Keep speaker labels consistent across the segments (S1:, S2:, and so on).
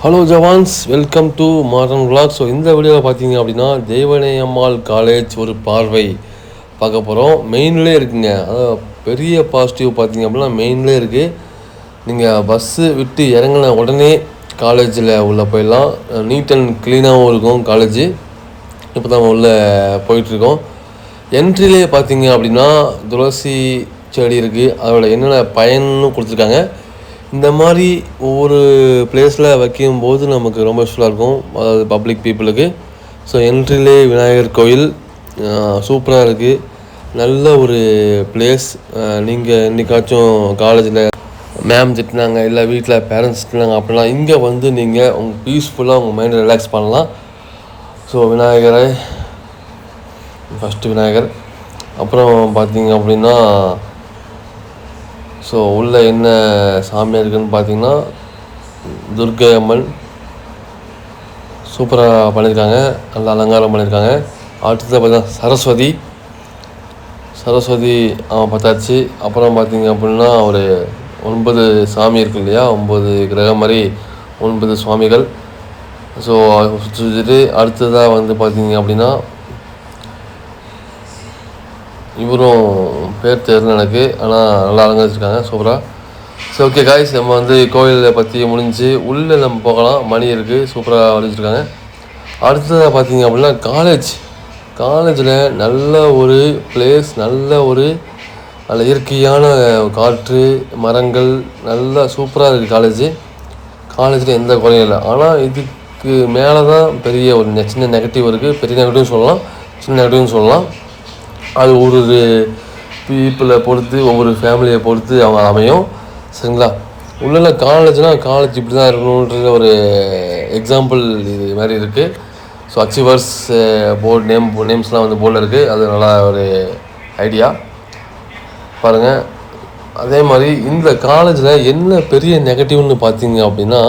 S1: Hello jawans, welcome to modern vlog. So இந்த வீடியோவில் பார்த்தீங்க அப்படின்னா தெய்வநேயம்மாள் காலேஜ் ஒரு பார்வை பார்க்க போகிறோம். மெயின்லேயே இருக்குங்க. அதாவது பெரிய பாசிட்டிவ் பார்த்தீங்க அப்படின்னா மெயின்லேயே இருக்குது. நீங்கள் பஸ்ஸு விட்டு இறங்கின உடனே காலேஜில் உள்ளே போயிடலாம். நீட் அண்ட் க்ளீனாகவும் இருக்கும் காலேஜு. இப்போ தான் உள்ளே போயிட்டுருக்கோம். என்ட்ரிலே பார்த்தீங்க அப்படின்னா துளசி செடி இருக்குது. அதோட என்னென்ன பயன்னு கொடுத்துருக்காங்க. இந்த மாதிரி ஒவ்வொரு பிளேஸில் வைக்கும்போது நமக்கு ரொம்ப யூஸ்ஃபுல்லாக இருக்கும், அதாவது பப்ளிக் பீப்புளுக்கு. ஸோ என்ட்ரிலே விநாயகர் கோயில் சூப்பராக இருக்குது. நல்ல ஒரு பிளேஸ். நீங்கள் என்றைக்காச்சும் காலேஜில் மேம் திட்டினாங்க, இல்லை வீட்டில் பேரண்ட்ஸ் திட்டினாங்க அப்படின்னா இங்கே வந்து நீங்கள் உங்கள் பீஸ்ஃபுல்லாக உங்கள் மைண்டை ரிலாக்ஸ் பண்ணலாம். ஸோ விநாயகரை ஃபஸ்ட்டு விநாயகர், அப்புறம் பார்த்தீங்க அப்படின்னா ஸோ உள்ளே என்ன சாமியாக இருக்குதுன்னு பார்த்தீங்கன்னா துர்க்கை அம்மன் சூப்பராக பண்ணியிருக்காங்க, நல்லா அலங்காரம் பண்ணியிருக்காங்க. அடுத்தது பார்த்தீங்கன்னா சரஸ்வதி பார்த்தாச்சு. அப்புறம் பார்த்தீங்க அப்படின்னா ஒரு 9 சாமி இருக்கு இல்லையா, 9 கிரகம் மாதிரி 9 சுவாமிகள். ஸோ சுற்றிட்டு அடுத்ததாக வந்து பார்த்தீங்க அப்படின்னா இவரும் பேர் தெரியல எனக்கு, ஆனால் நல்லா அலங்கரிச்சிருக்காங்க சூப்பராக. சரி, ஓகே காய்ஸ், நம்ம வந்து கோயிலை பற்றி முடிஞ்சு உள்ளே நம்ம போகலாம். மணி இருக்குது, சூப்பராக வச்சுருக்காங்க. அடுத்ததாக பார்த்தீங்க அப்படின்னா காலேஜில் நல்ல ஒரு பிளேஸ், நல்ல ஒரு நல்ல இயற்கையான காற்று, மரங்கள், நல்லா சூப்பராக இருக்குது காலேஜில் எந்த குறையும் இல்லை. ஆனால் இதுக்கு மேலே தான் பெரிய ஒரு சின்ன நெகட்டிவ் இருக்குது. பெரிய நெகட்டிவ்னு சொல்லலாம், சின்ன நெகட்டிவ்னு சொல்லலாம். அது ஒரு பீப்புளை பொறுத்து, ஒவ்வொரு ஃபேமிலியை பொறுத்து அவங்க அமையும், சரிங்களா. உள்ள காலேஜ் இப்படி தான் இருக்கணுன்ற ஒரு எக்ஸாம்பிள் இது மாதிரி இருக்குது. ஸோ அச்சீவர்ஸ் போர்டு நேம்ஸ்லாம் வந்து போர்டில் இருக்குது. அது நல்லா ஒரு ஐடியா பாருங்கள். அதே மாதிரி இந்த காலேஜில் என்ன பெரிய நெகட்டிவ்னு பார்த்தீங்க அப்படின்னா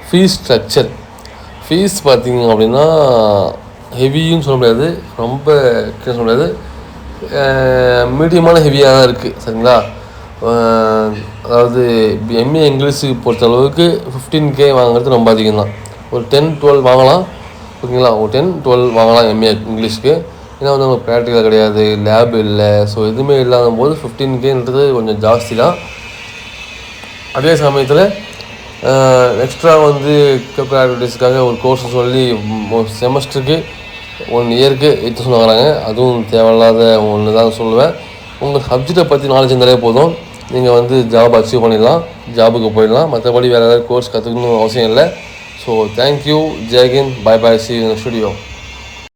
S1: ஃபீஸ் ஸ்ட்ரக்சர். ஃபீஸ் பார்த்தீங்க அப்படின்னா ஹெவியும் சொல்ல முடியாது, ரொம்ப சொல்ல முடியாது, மீடியமான ஹெவியாக தான் இருக்குது, சரிங்களா. அதாவது எம்ஏ இங்கிலீஷுக்கு பொறுத்தளவுக்கு 15K வாங்குறது ரொம்ப அதிகம் தான். ஒரு 10-12 வாங்கலாம், ஓகேங்களா. ஒரு 10-12 வாங்கலாம் எம்ஏ இங்கிலீஷுக்கு. ஏன்னா வந்து அவங்க ப்ராக்டிக்கல் கிடையாது, லேப் இல்லை, ஸோ எதுவுமே இல்லாத போது 15Kன்றது கொஞ்சம் ஜாஸ்தி தான். அதே சமயத்தில் எக்ஸ்ட்ரா வந்து ஆக்டிவிட்டீஸ்க்காக ஒரு கோர்ஸ் சொல்லி செமஸ்டருக்கு 1 இயருக்கு 8,000 வாங்குறாங்க. அதுவும் தேவையில்லாத ஒன்று தான் சொல்லுவேன். உங்கள் சப்ஜெக்டை பற்றி நாலேஜ் இருந்தாலே போதும், நீங்கள் வந்து ஜாப் அச்சீவ் பண்ணிடலாம், ஜாபுக்கு போயிடலாம். மற்றபடி வேறு ஏதாவது கோர்ஸ் கற்றுக்கணும்னு அவசியம் இல்லை. So thank you, Jai Hind, bye bye, see you in the studio.